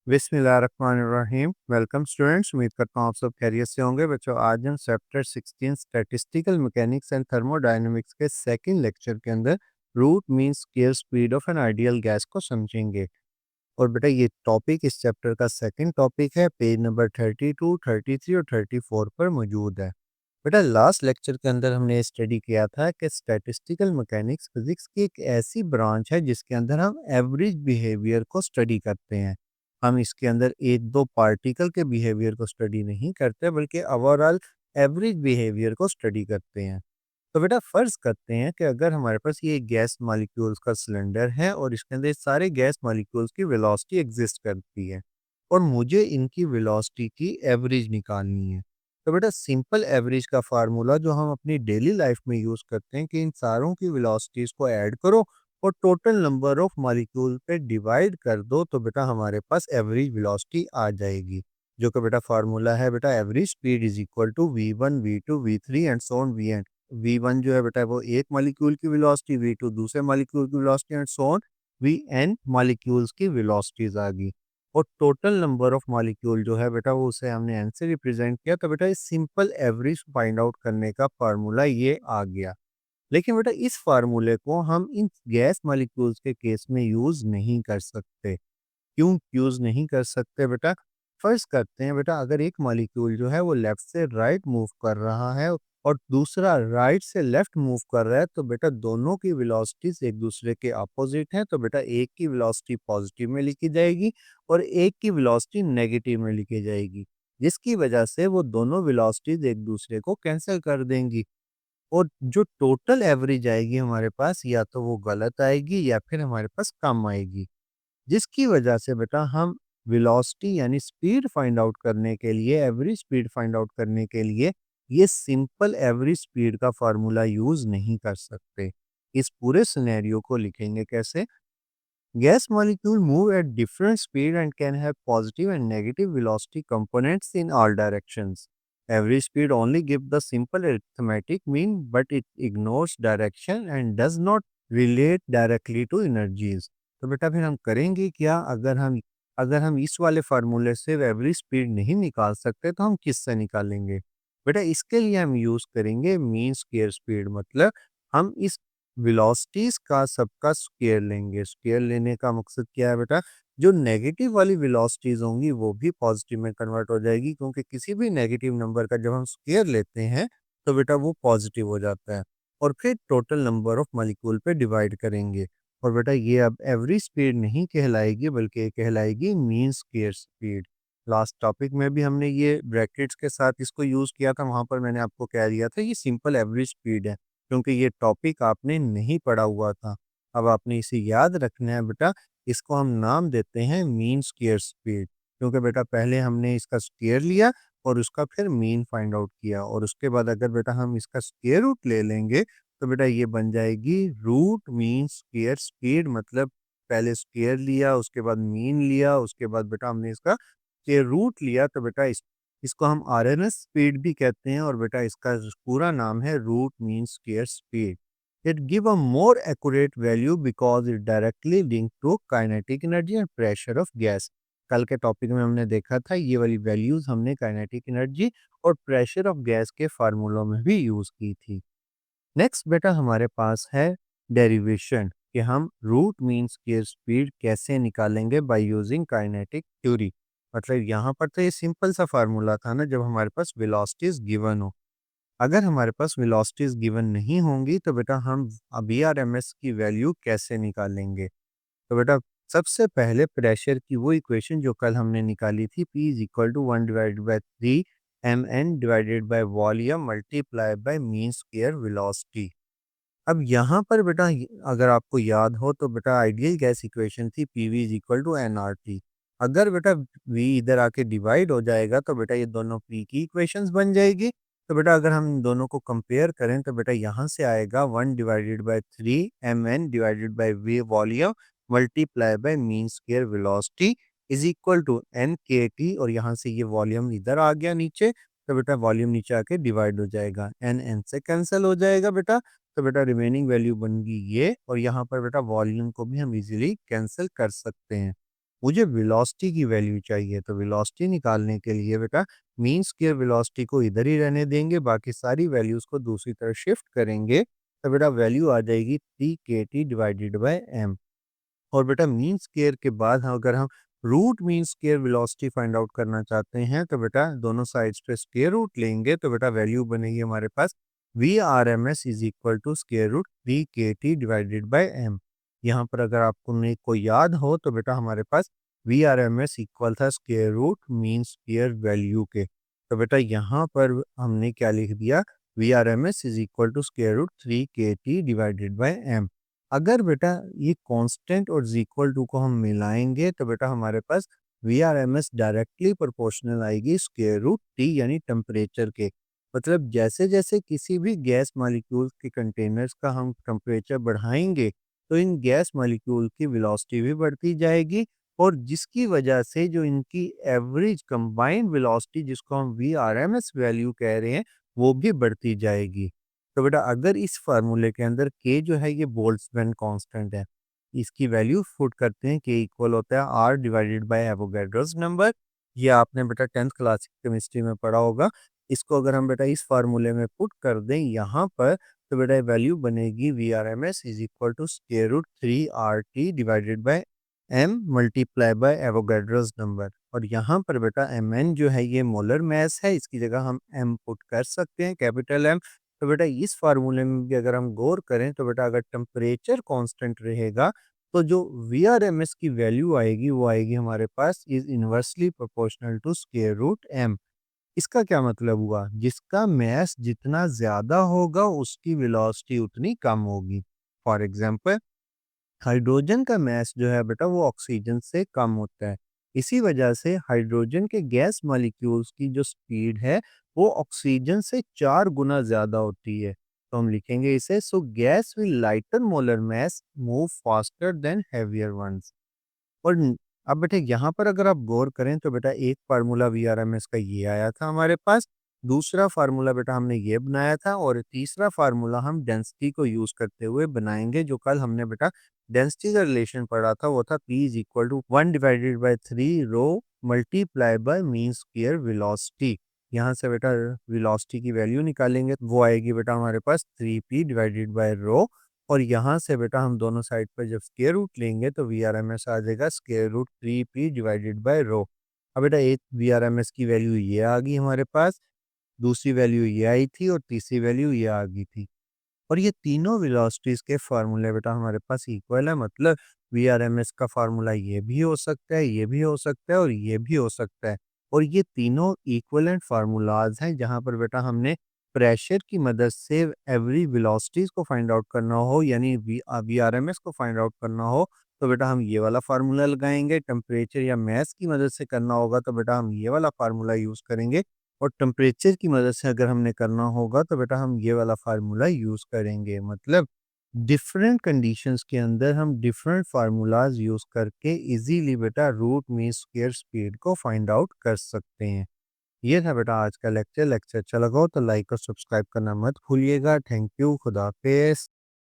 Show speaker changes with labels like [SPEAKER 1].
[SPEAKER 1] बिस्मिल्लाहिर्रहमानिर्रहीम। Welcome students, उम्मीद करता हूँ आप सब खैरियत से होंगे। बच्चों, आज हम chapter 16 statistical mechanics and thermodynamics के सेकंड लेक्चर के अंदर root mean square speed of an ideal gas को समझेंगे। और बेटा ये टॉपिक इस चैप्टर का सेकंड टॉपिक है, पेज नंबर 32, 33 और 34 पर मौजूद है। बेटा लास्ट लेक्चर के अंदर हमने स्टडी किया था कि स्टैटिस्टिकल मैकेनिक्स फिजिक्स की एक ऐसी ब्रांच है जिसके अंदर हम एवरेज बिहेवियर को स्टडी करते हैं। हम इसके अंदर एक दो पार्टिकल के बिहेवियर को स्टडी नहीं करते बल्कि ओवरऑल एवरेज बिहेवियर को स्टडी करते हैं। तो बेटा फर्ज करते हैं कि अगर हमारे पास ये गैस मॉलिक्यूल्स का सिलेंडर है और इसके अंदर सारे गैस मॉलिक्यूल्स की वेलोसिटी एग्जिस्ट करती है और मुझे इनकी वेलोसिटी की एवरेज निकालनी है। तो बेटा सिंपल एवरेज का फार्मूला जो हम अपनी डेली लाइफ में यूज़ करते हैं कि इन सारों की वेलोसिटीज़ को ऐड करो और टोटल नंबर ऑफ मॉलिक्यूल पे डिवाइड कर दो, तो बेटा हमारे पास एवरेज वेलोसिटी आ जाएगी। जो कि बेटा फार्मूला है बेटा average speed is equal to v1 v2 v3 and so on vn। v1 जो है बेटा वो एक मॉलिक्यूल की वेलोसिटी, v2 दूसरे मॉलिक्यूल की velocity and so on vn molecules की वेलोसिटीज आ गई। और टोटल नंबर ऑफ मॉलिक्यूल जो है बेटा वो उसे हमने n से रिप्रेजेंट किया, तो बेटा इस सिंपल एवरेज फाइंड आउट करने का फार्मूला ये आ गया। लेकिन बेटा इस फार्मूले को हम इन गैस मॉलिक्यूल्स के केस में यूज नहीं कर सकते। क्यों यूज नहीं कर सकते बेटा? फर्ज करते हैं बेटा अगर एक मॉलिक्यूल जो है वो लेफ्ट से राइट मूव कर रहा है और दूसरा राइट से लेफ्ट मूव कर रहा है, तो बेटा दोनों की वेलोसिटीज एक दूसरे के अपोजिट हैं। तो बेटा एक की वेलोसिटी पॉजिटिव में लिखी जाएगी और एक की वेलोसिटी नेगेटिव में लिखी जाएगी, जिसकी वजह से वो दोनों वेलोसिटीज एक दूसरे को कैंसिल कर देंगी और जो टोटल एवरेज आएगी हमारे पास या तो वो गलत आएगी या फिर हमारे पास कम आएगी। जिसकी वजह से बेटा हम वेलोसिटी यानी स्पीड फाइंड आउट करने के लिए, एवरेज स्पीड फाइंड आउट करने के लिए ये सिंपल एवरेज स्पीड का फार्मूला यूज नहीं कर सकते। इस पूरे सिनेरियो को लिखेंगे कैसे? Gas molecule move at different speed and can have positive and negative velocity components in all directions. Average speed only give the simple arithmetic mean but it ignores direction and does not relate directly to energies. तो बेटा फिर हम करेंगे क्या? अगर हम इस वाले फार्मूले से एवरेज स्पीड नहीं निकाल सकते तो हम किससे निकालेंगे? बेटा इसके लिए हम यूज करेंगे मीन स्क्वायर स्पीड। मतलब हम इस वेलोसिटीज का सबका स्क्वायर लेंगे। स्क्वायर लेने का मकसद क्या है बेटा? जो नेगेटिव वाली वेलोसिटीज होंगी वो भी पॉजिटिव में कन्वर्ट हो जाएगी, क्योंकि किसी भी नेगेटिव नंबर का जब हम स्क्वायर लेते हैं तो बेटा वो पॉजिटिव हो जाता है। और फिर टोटल नंबर ऑफ मॉलिक्यूल पे डिवाइड करेंगे। और बेटा ये अब एवरेज स्पीड नहीं कहलाएगी बल्कि ये कहलाएगी mean square speed. Last topic में भी हमने ये ब्रैकेट्स के साथ इसको यूज किया था, वहां पर मैंने आपको कह दिया था ये सिंपल एवरेज स्पीड है, क्योंकि ये टॉपिक आपने नहीं पढ़ा हुआ था। अब आपने इसे याद रखना है बेटा। इसको हम नाम देते हैं मीन स्क्वायर स्पीड, क्योंकि बेटा पहले हमने इसका स्क्वायर लिया और उसका फिर मीन फाइंड आउट किया, और उसके बाद अगर बेटा हम इसका स्क्वायर रूट ले लेंगे तो बेटा ये बन जाएगी रूट मीन स्क्वायर स्पीड। मतलब पहले स्क्वायर लिया, उसके बाद मीन लिया, उसके बाद बेटा हमने इसका स्क्वायर रूट लिया, तो बेटा इसको हम आरएमएस स्पीड भी कहते हैं। और बेटा इसका जो पूरा नाम है root mean square speed. It give a more accurate value because it directly link to kinetic energy and pressure of gas. कल के टॉपिक में हमने देखा था ये वाली वैल्यूज हमने काइनेटिक एनर्जी और प्रेशर ऑफ गैस के फार्मूलों में भी यूज की थी। नेक्स्ट बेटा हमारे पास है डेरिवेशन, कि हम रूट मीन स्क्वायर स्पीड कैसे निकालेंगे बाय यूजिंग काइनेटिक थ्योरी। मतलब यहाँ पर तो ये सिंपल सा फार्मूला था ना, जब हमारे पास वेलोसिटीज गिवन हो। अगर हमारे पास वेलोसिटीज गिवन नहीं होंगी तो बेटा हम वीआरएमएस की वैल्यू कैसे निकालेंगे? तो बेटा सबसे पहले प्रेशर की वो इक्वेशन जो कल हमने निकाली थी, P is equal to 1/3 mn divided by volume multiply by mean square velocity. अब यहाँ पर बेटा अगर आपको याद हो तो बेटा आइडियल गैस इक्वेशन थी PV is equal to nRT। अगर बेटा V इधर आके डिवाइड हो जाएगा तो बेटा ये दोनों P की इक्वेशंस बन जाएगी। तो बेटा अगर हम इन दोनों को कंपेयर करें तो बेटा यहाँ से आएगा 1/3 mn divided by V volume multiply by mean square velocity is equal to NKT। और यहाँ से ये वॉल्यूम इधर आ गया नीचे, तो बेटा वॉल्यूम नीचे आके डिवाइड हो जाएगा, n से कैंसिल हो जाएगा बेटा। तो बेटा रिमेनिंग वैल्यू बन गई ये, और यहाँ पर बेटा वॉल्यूम को भी हम इजीली कैंसिल कर सकते हैं। मुझे वेलोसिटी की वैल्यू चाहिए, तो वेलोसिटी निकालने के लिए बेटा मीन स्क्वायर वेलोसिटी को इधर ही रहने देंगे, बाकी सारी वैल्यूज को दूसरी तरफ शिफ्ट करेंगे, तो बेटा वैल्यू आ जाएगी 3 kT डिवाइडेड बाय m। और बेटा मीन स्क्वायर के बाद अगर हम root mean square velocity find out करना चाहते हैं, तो बेटा दोनों साइड्स पे स्क्वायर रूट लेंगे, तो बेटा वैल्यू बनेगी हमारे पास V R M S is equal to square root 3 kT divided by m। यहाँ पर अगर आपको नहीं को याद हो तो बेटा हमारे पास V R M S equal था square root mean square value के। तो बेटा यहाँ पर हमने क्या लिख दिया, V R M S is equal to square root 3 kT divided by m। अगर बेटा ये कांस्टेंट और इक्वल टू को हम मिलाएंगे, तो बेटा हमारे पास V R M S directly proportional आएगी स्क्वायर रूट टी यानी टेम्परेचर के। मतलब जैसे जैसे किसी भी गैस मॉलिक्यूल के कंटेनर्स का हम टेम्परेचर बढ़ाएंगे, तो इन गैस मॉलिक्यूल की वेलोसिटी भी बढ़ती जाएगी, और जिसकी वजह से जो इनकी एवरेज कंबाइंड वेलोसिटी जिसको हम V R M S value कह रहे हैं, वो भी बढ़ती जाएगी। तो बेटा अगर इस फार्मूले के अंदर के जो है ये बोल्ट्जमैन कांस्टेंट है, इसकी वैल्यू पुट करते हैं, के इक्वल होता है R divided by Avogadro's number. ये आपने बेटा 10th क्लास केमिस्ट्री में पढ़ा होगा। इसको अगर हम बेटा इस फार्मूले में पुट कर दें यहाँ पर, तो बेटा वैल्यू बनेगी V R M S is equal to square root 3 RT divided by m multiply by Avogadro's number. और यहाँ पर बेटा mn जो है ये मोलर मास है, इसकी जगह हम m पुट कर सकते हैं, कैपिटल M। तो बेटा इस फार्मूले में भी अगर हम गौर करें, तो बेटा अगर टेम्परेचर कांस्टेंट रहेगा, तो जो वी आर एम एस की वैल्यू आएगी वो आएगी हमारे पास is inversely proportional to square root m। इसका क्या मतलब हुआ, जिसका मास जितना ज्यादा होगा उसकी वेलोसिटी उतनी कम होगी। फॉर एग्जाम्पल हाइड्रोजन का मास जो है बेटा वो ऑक्सीजन से कम होता है। इसी वजह से हाइड्रोजन के गैस मॉलिक्यूल्स की जो स्पीड है वो ऑक्सीजन से 4 गुना ज्यादा होती है। तो हम लिखेंगे इसे, so gas will lighter molar mass move faster than heavier ones. और अब बेटा यहाँ पर अगर आप गौर करें, तो बेटा एक फार्मूला वीआरएमएस का ये आया था हमारे पास, दूसरा फार्मूला बेटा हमने ये बनाया था, और तीसरा फार्मूला हम डेंसिटी को यूज करते हुए बनाएंगे। जो कल हमने बेटा डेंसिटी का रिलेशन पढ़ा था वो था P is equal to 1/3 rho multiply by mean square velocity. यहाँ से बेटा वेलोसिटी की वैल्यू निकालेंगे, वो आएगी बेटा हमारे पास 3P डिवाइडेड बाय रो। और यहाँ से बेटा हम दोनों साइड पर जब स्क्वायर रूट लेंगे, तो वी आर एम एस आ जाएगा square root 3P divided by rho. अब बेटा एक वी आर एम एस की वैल्यू ये आ गई हमारे पास, दूसरी वैल्यू ये आई थी, और तीसरी वैल्यू ये आ गई थी। और ये तीनों वेलोसिटीज के फार्मूले बेटा हमारे पास इक्वल है। मतलब वीआरएमएस का फार्मूला ये भी हो सकता है, ये भी हो सकता है, और ये भी हो सकता है। और ये तीनों इक्वलेंट फार्मूलाज हैं, जहां पर बेटा हमने प्रेशर की मदद से एवरी वेलोसिटीज को फाइंड आउट करना हो, यानी वीआरएमएस को फाइंड आउट करना हो, तो बेटा हम ये वाला फार्मूला लगाएंगे। टेम्परेचर या मैस की मदद से करना होगा, तो बेटा हम ये वाला फार्मूला यूज करेंगे। और टेम्परेचर की मदद से अगर हमने करना होगा, तो बेटा हम ये वाला फार्मूला यूज करेंगे। मतलब डिफरेंट कंडीशंस के अंदर हम डिफरेंट फार्मूलाज यूज करके इजीली बेटा रूट मीन स्क्वायर स्पीड को फाइंड आउट कर सकते हैं। ये था बेटा आज का लेक्चर। लेक्चर अच्छा लगा हो तो लाइक और सब्सक्राइब करना मत भूलिएगा। थैंक यू, खुदा हाफिज।